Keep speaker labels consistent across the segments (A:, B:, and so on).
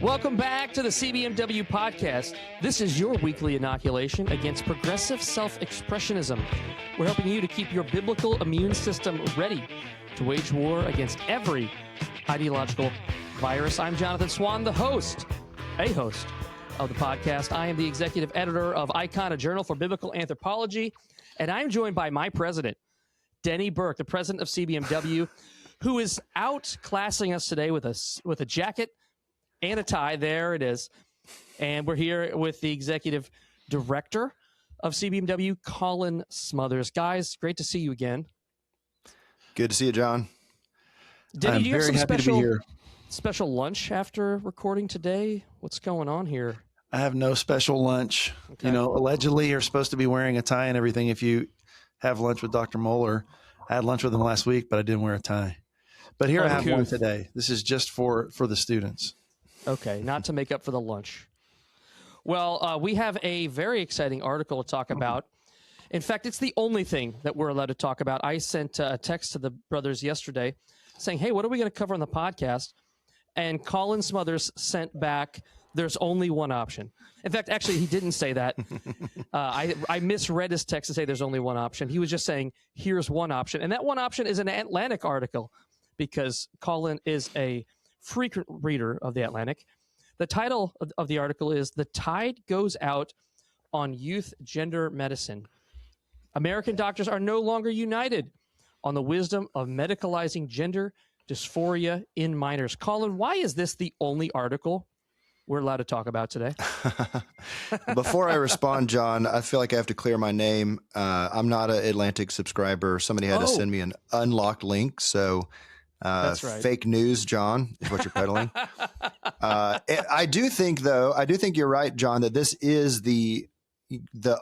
A: Welcome back to the CBMW podcast. This is your weekly inoculation against progressive self-expressionism. We're helping you to keep your biblical immune system ready to wage war against every ideological virus. I'm Jonathan Swan, the host of the podcast. I am the executive editor of Icon, a journal for biblical anthropology, and I'm joined by my president, Denny Burke, the president of CBMW, who is outclassing us today with a jacket and a tie. There it is. And we're here with the executive director of CBMW, Colin Smothers. Guys, great to see you again.
B: Good to see you, John.
A: Denny,
C: I'm
A: do you have
C: very
A: some
C: happy to be here.
A: special lunch after recording today? What's going on here?
C: I have no special lunch.
A: Okay.
C: You know, allegedly you're supposed to be wearing a tie and everything if you have lunch with Dr. Moeller. I had lunch with him last week, but I didn't wear a tie. But here I have one today. This is just for the students.
A: Okay, not to make up for the lunch. Well, we have a very exciting article to talk about. In fact, it's the only thing that we're allowed to talk about. I sent a text to the brothers yesterday saying, hey, what are we going to cover on the podcast? And Colin Smothers sent back, there's only one option. In fact, actually, he didn't say that. I misread his text to say there's only one option. He was just saying, here's one option. And that one option is an Atlantic article because Colin is a frequent reader of the Atlantic. The title of the article is "The Tide Goes Out on Youth Gender Medicine. American doctors are no longer united on the wisdom of medicalizing gender dysphoria in minors." Colin, why is this the only article we're allowed to talk about today?
B: Before I respond, John, I feel like I have to clear my name. I'm not an Atlantic subscriber. Somebody had to send me an unlocked link. So
A: That's right.
B: Fake news, John, is what you're peddling. I do think you're right, John, that this is the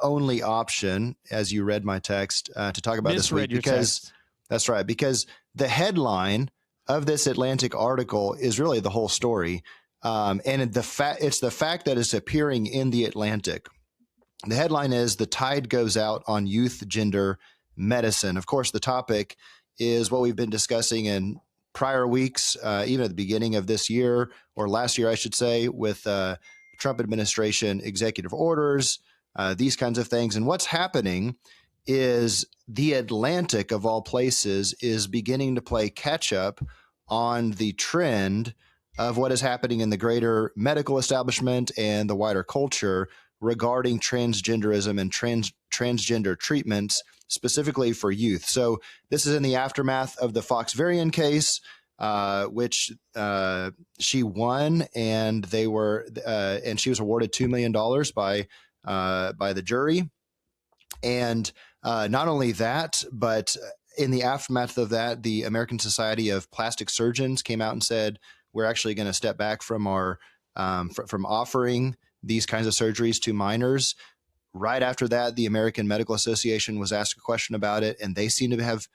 B: only option, as you read my text, to talk about this week. Because that's right, because the headline of this Atlantic article is really the whole story. And it's the fact that it's appearing in the Atlantic. The headline is "The Tide Goes Out on Youth Gender Medicine." Of course, the topic is what we've been discussing in prior weeks, even at the beginning of this year, or last year, I should say, with Trump administration executive orders, these kinds of things. And what's happening is the Atlantic, of all places, is beginning to play catch up on the trend of what is happening in the greater medical establishment and the wider culture regarding transgenderism and transgender treatments, specifically for youth. So this is in the aftermath of the Foxvarian case, which she won, and and she was awarded $2 million by the jury. And not only that, but in the aftermath of that, the American Society of Plastic Surgeons came out and said, we're actually going to step back from our from offering these kinds of surgeries to minors. Right after that, the American Medical Association was asked a question about it, and they seem to have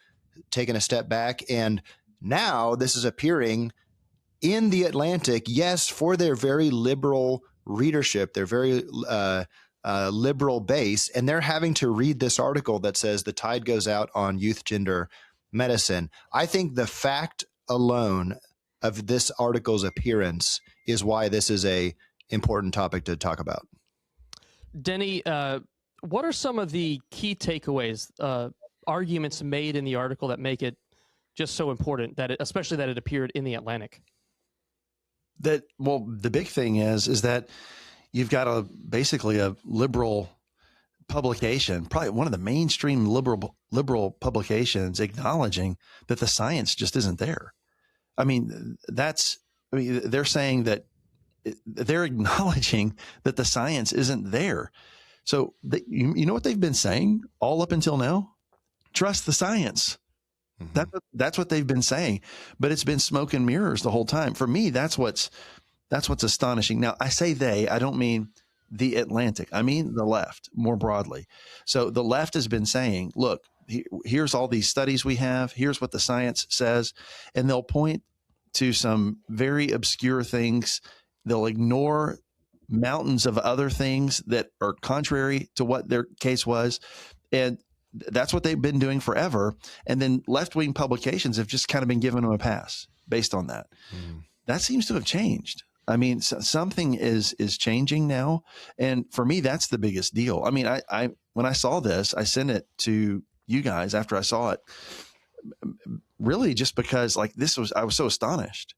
B: taken a step back. And now this is appearing in the Atlantic, yes, for their very liberal readership, their very liberal base, and they're having to read this article that says the tide goes out on youth gender medicine. I think the fact alone of this article's appearance is why this is a important topic to talk about.
A: Denny, what are some of the key takeaways, arguments made in the article that make it just so important, especially that it appeared in the Atlantic?
C: The big thing is that you've got basically a liberal publication, probably one of the mainstream liberal publications, acknowledging that the science just isn't there. I mean, they're saying that they're acknowledging that the science isn't there. So you know what they've been saying all up until now? Trust the science. Mm-hmm. That's what they've been saying, but it's been smoke and mirrors the whole time. For me, that's what's astonishing. Now, I say I don't mean the Atlantic. I mean the left more broadly. So the left has been saying, look, here's all these studies we have. Here's what the science says. And they'll point to some very obscure things. They'll ignore mountains of other things that are contrary to what their case was. And that's what they've been doing forever. And then left-wing publications have just kind of been giving them a pass based on that. That seems to have changed. I mean, something is changing now, and for me, that's the biggest deal. I mean, I when I saw this, I sent it to you guys after I saw it, really just because like I was so astonished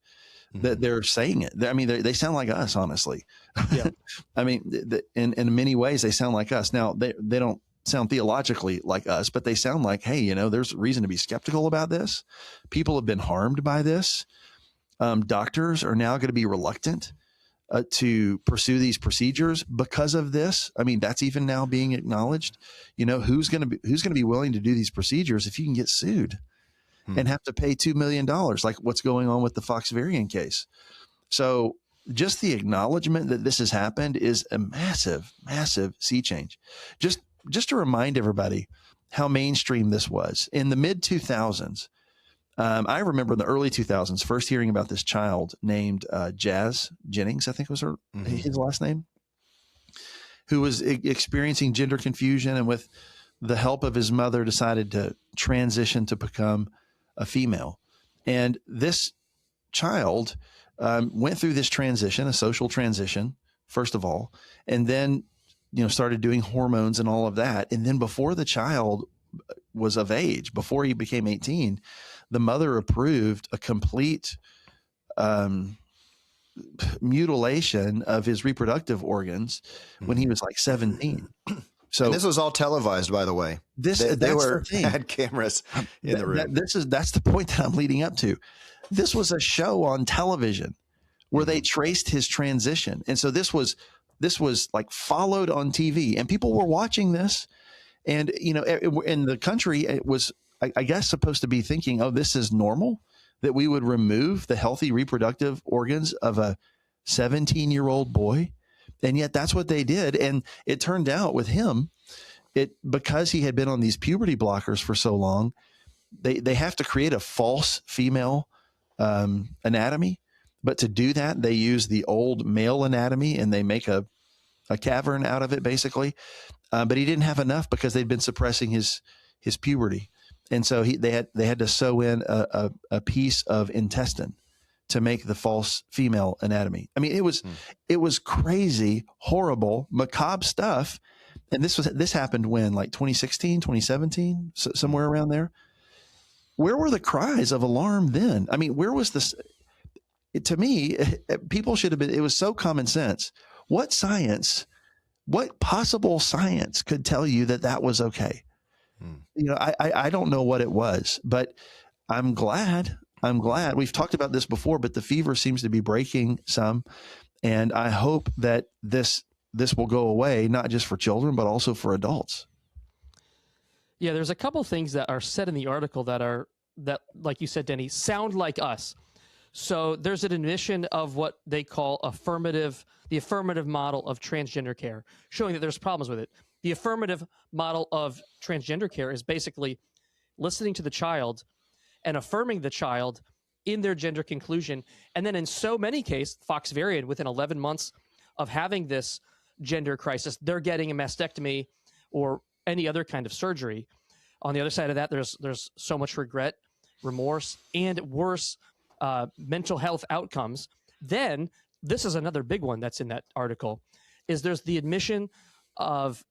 C: that they're saying it. I mean, they sound like us, honestly.
A: Yeah.
C: I mean, in many ways, they sound like us. Now, they don't sound theologically like us, but they sound like, hey, you know, there's reason to be skeptical about this. People have been harmed by this. Doctors are now going to be reluctant to pursue these procedures because of this. I mean, that's even now being acknowledged. You know, who's going to be willing to do these procedures if you can get sued and have to pay $2 million, like what's going on with the Foxvarian case? So just the acknowledgement that this has happened is a massive, massive sea change. Just to remind everybody how mainstream this was in the mid 2000s. I remember in the early 2000s first hearing about this child named Jazz Jennings, I think was his last name, who was experiencing gender confusion, and with the help of his mother decided to transition to become a female. And this child went through this transition, a social transition, first of all, and then, you know, started doing hormones and all of that. And then before the child was of age, before he became 18, the mother approved a complete mutilation of his reproductive organs when he was like 17. So
B: and this was all televised, by the way. They had cameras in the room.
C: That's the point that I'm leading up to. This was a show on television where they traced his transition. And so this was like followed on TV, and people were watching this. And, you know, in the country, it was, I guess, supposed to be thinking, oh, this is normal, that we would remove the healthy reproductive organs of a 17-year-old boy. And yet that's what they did. And it turned out with him, because he had been on these puberty blockers for so long, they have to create a false female anatomy. But to do that, they use the old male anatomy, and they make a cavern out of it, basically. But he didn't have enough because they'd been suppressing his puberty. And so they had to sew in a piece of intestine to make the false female anatomy. I mean, it was crazy, horrible, macabre stuff. And this happened when, like 2016, 2017, somewhere around there. Where were the cries of alarm then? I mean, where was this? To me, people should have been, it was so common sense. What possible science could tell you that was okay? You know, I don't know what it was, but I'm glad. We've talked about this before, but the fever seems to be breaking some. And I hope that this will go away, not just for children, but also for adults.
A: Yeah, there's a couple things that are said in the article that, like you said, Denny, sound like us. So there's an admission of what they call the affirmative model of transgender care, showing that there's problems with it. The affirmative model of transgender care is basically listening to the child and affirming the child in their gender conclusion. And then in so many cases, Foxvarian, within 11 months of having this gender crisis, they're getting a mastectomy or any other kind of surgery. On the other side of that, there's so much regret, remorse, and worse mental health outcomes. Then this is another big one that's in that article, is there's the admission of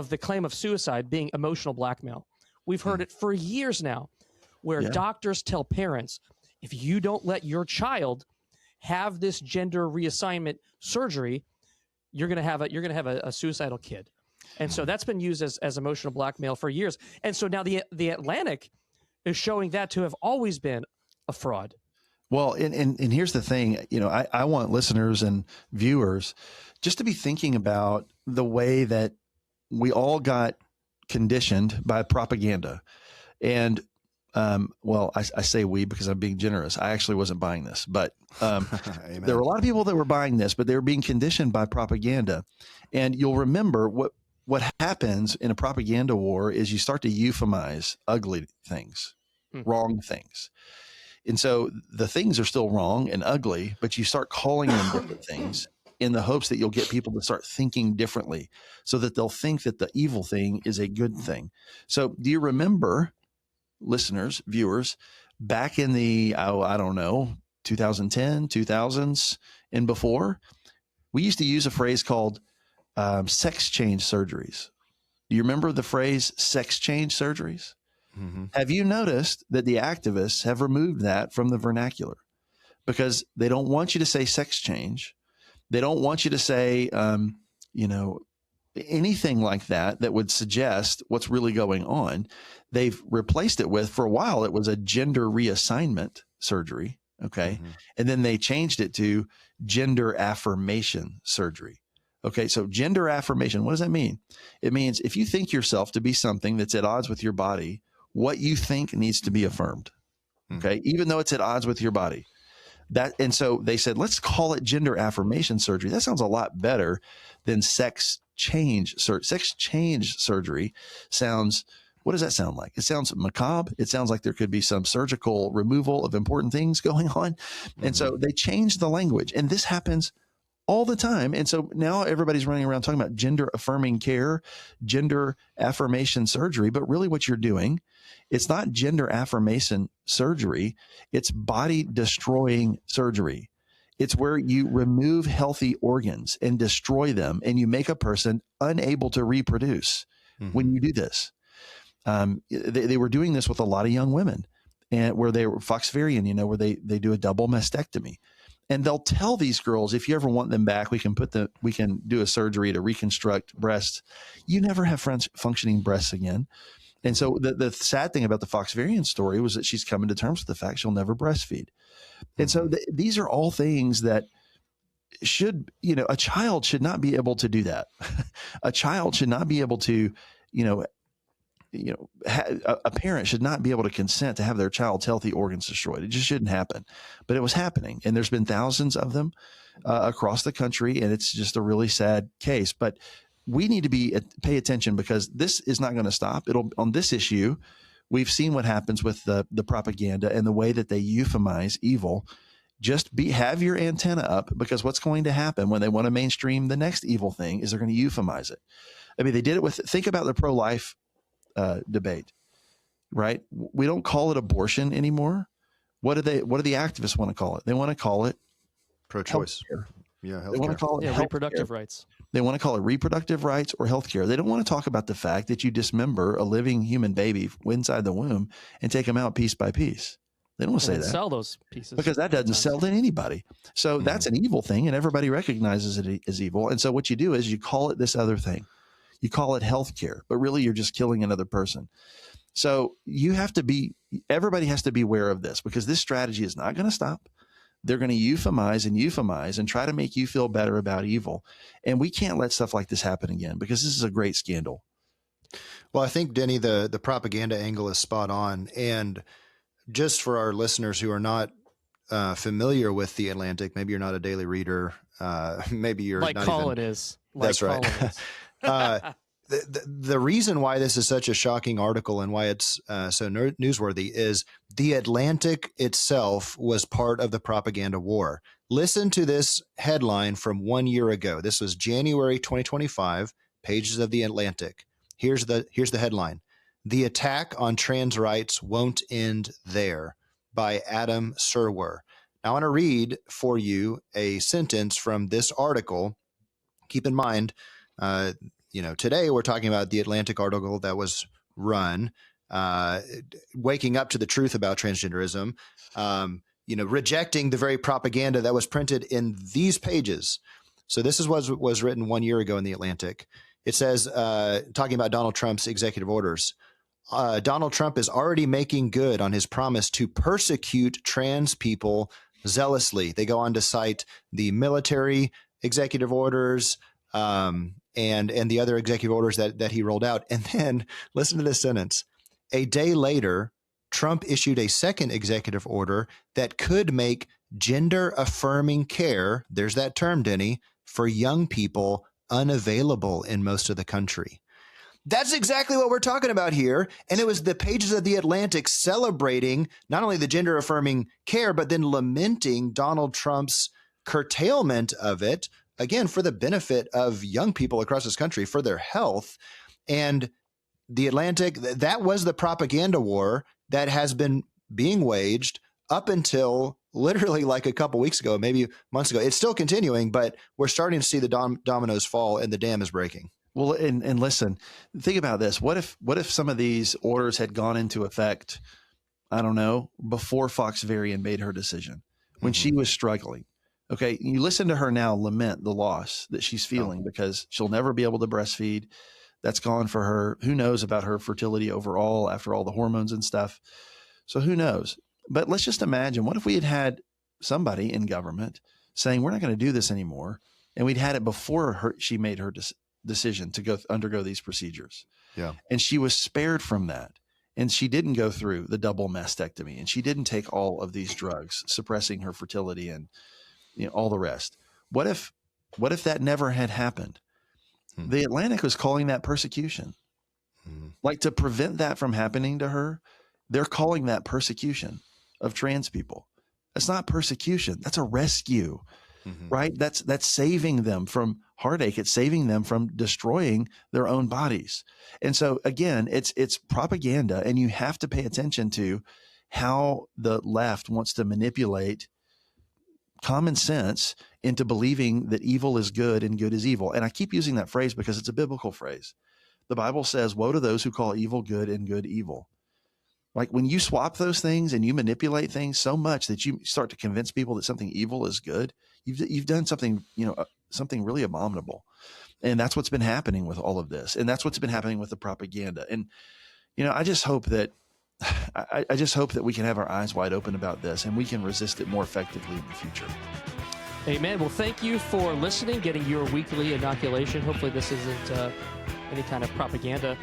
A: the claim of suicide being emotional blackmail. We've heard it for years now, where doctors tell parents, if you don't let your child have this gender reassignment surgery, you're going to have a suicidal kid. And so that's been used as emotional blackmail for years. And so now the Atlantic is showing that to have always been a fraud.
C: Well, and here's the thing, you know, I want listeners and viewers just to be thinking about the way that we all got conditioned by propaganda. And, well, I say we because I'm being generous. I actually wasn't buying this, but there were a lot of people that were buying this, but they were being conditioned by propaganda. And you'll remember what happens in a propaganda war is you start to euphemize ugly things, wrong things. And so the things are still wrong and ugly, but you start calling them different things in the hopes that you'll get people to start thinking differently so that they'll think that the evil thing is a good thing. So do you remember, listeners, viewers, back in the, I don't know, 2010, 2000s, and before, we used to use a phrase called sex change surgeries. Do you remember the phrase sex change surgeries?
B: Mm-hmm.
C: Have you noticed that the activists have removed that from the vernacular because they don't want you to say sex change? They don't want you to say, anything like that that would suggest what's really going on. They've replaced it with, for a while, it was a gender reassignment surgery. Okay.
B: Mm-hmm.
C: And then they changed it to gender affirmation surgery. Okay. So gender affirmation, what does that mean? It means if you think yourself to be something that's at odds with your body, what you think needs to be affirmed. Okay. Even though it's at odds with your body. And so they said, let's call it gender affirmation surgery. That sounds a lot better than sex change surgery. Sex change surgery sounds, what does that sound like? It sounds macabre. It sounds like there could be some surgical removal of important things going on. And so they changed the language, and this happens all the time. And so now everybody's running around talking about gender affirming care, gender affirmation surgery. But really what you're doing, it's not gender affirmation surgery. It's body destroying surgery. It's where you remove healthy organs and destroy them, and you make a person unable to reproduce when you do this. They were doing this with a lot of young women, and where they were Foxverian, where they do a double mastectomy. And they'll tell these girls, if you ever want them back, we can do a surgery to reconstruct breasts. You never have functioning breasts again. And so the sad thing about the Foxverian story was that she's coming to terms with the fact she'll never breastfeed. And so these are all things that a child should not be able to do that. A child should not be able to, a parent should not be able to consent to have their child's healthy organs destroyed. It just shouldn't happen. But it was happening. And there's been thousands of them across the country. And it's just a really sad case. But we need to pay attention, because this is not going to stop. On this issue, we've seen what happens with the propaganda and the way that they euphemize evil. Just have your antenna up, because what's going to happen when they want to mainstream the next evil thing is they're going to euphemize it. I mean, they did it think about the pro-life debate, right? We don't call it abortion anymore. What do the activists want to call it? They want to call it
B: pro-choice.
C: Healthcare.
B: Yeah,
C: they want to call it
A: reproductive rights.
C: They want to call it reproductive rights or healthcare. They don't want to talk about the fact that you dismember a living human baby inside the womb and take them out piece by piece. They don't want to say that.
A: Sell those pieces,
C: because that doesn't sell to anybody. So that's an evil thing, and everybody recognizes it as evil. And so what you do is you call it this other thing. You call it healthcare, but really you're just killing another person. So everybody has to be aware of this, because this strategy is not going to stop. They're going to euphemize and try to make you feel better about evil. And we can't let stuff like this happen again, because this is a great scandal.
B: Well, I think, Denny, the propaganda angle is spot on. And just for our listeners who are not familiar with The Atlantic, maybe you're not a daily reader, maybe you're
A: like
B: not
A: Colin
B: even,
A: is.
B: That's right. The reason why this is such a shocking article and why it's so newsworthy is The Atlantic itself was part of the propaganda war. Listen to this headline from 1 year ago. This was January 2025, pages of The Atlantic. Here's the headline: "The attack on trans rights won't end there," by Adam Serwer. Now I want to read for you a sentence from this article. Keep in mind, today we're talking about the Atlantic article that was run, waking up to the truth about transgenderism, rejecting the very propaganda that was printed in these pages. So this is what was written 1 year ago in the Atlantic. It says, talking about Donald Trump's executive orders, Donald Trump is already making good on his promise to persecute trans people zealously. They go on to cite the military executive orders, and the other executive orders that he rolled out. And then listen to this sentence: "A day later, Trump issued a second executive order that could make gender affirming care," there's that term, Denny, "for young people unavailable in most of the country." That's exactly what we're talking about here. And it was the pages of The Atlantic celebrating not only the gender affirming care, but then lamenting Donald Trump's curtailment of it, again, for the benefit of young people across this country, for their health. And The Atlantic, that was the propaganda war that has been being waged up until literally like a couple weeks ago, maybe months ago. It's still continuing, but we're starting to see the dominoes fall and the dam is breaking.
C: Well, and listen, think about this. What if some of these orders had gone into effect, I don't know, before Fox Varian made her decision, when she was struggling? Okay, you listen to her now lament the loss that she's feeling because she'll never be able to breastfeed. That's gone for her. Who knows about her fertility overall after all the hormones and stuff? So who knows? But let's just imagine, what if we had somebody in government saying, we're not going to do this anymore, and we'd had it before she made her decision to undergo these procedures.
B: Yeah.
C: And she was spared from that. And she didn't go through the double mastectomy, and she didn't take all of these drugs suppressing her fertility and all the rest. What if that never had happened? The Atlantic was calling that persecution. Like, to prevent that from happening to her, they're calling that persecution of trans people. That's not persecution. That's a rescue, right? That's saving them from heartache. It's saving them from destroying their own bodies. And so again, it's propaganda, and you have to pay attention to how the left wants to manipulate common sense into believing that evil is good and good is evil. And I keep using that phrase because it's a biblical phrase. The Bible says, woe to those who call evil good and good evil. Like, when you swap those things and you manipulate things so much that you start to convince people that something evil is good, you've done something, something really abominable. And that's what's been happening with all of this. And that's what's been happening with the propaganda. And, I just hope that we can have our eyes wide open about this, and we can resist it more effectively in the future.
A: Amen. Well, thank you for listening, getting your weekly inoculation. Hopefully this isn't any kind of propaganda,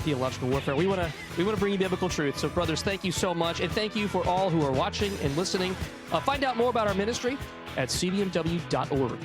A: theological warfare. We want to bring you biblical truth. So, brothers, thank you so much. And thank you for all who are watching and listening. Find out more about our ministry at cdmw.org.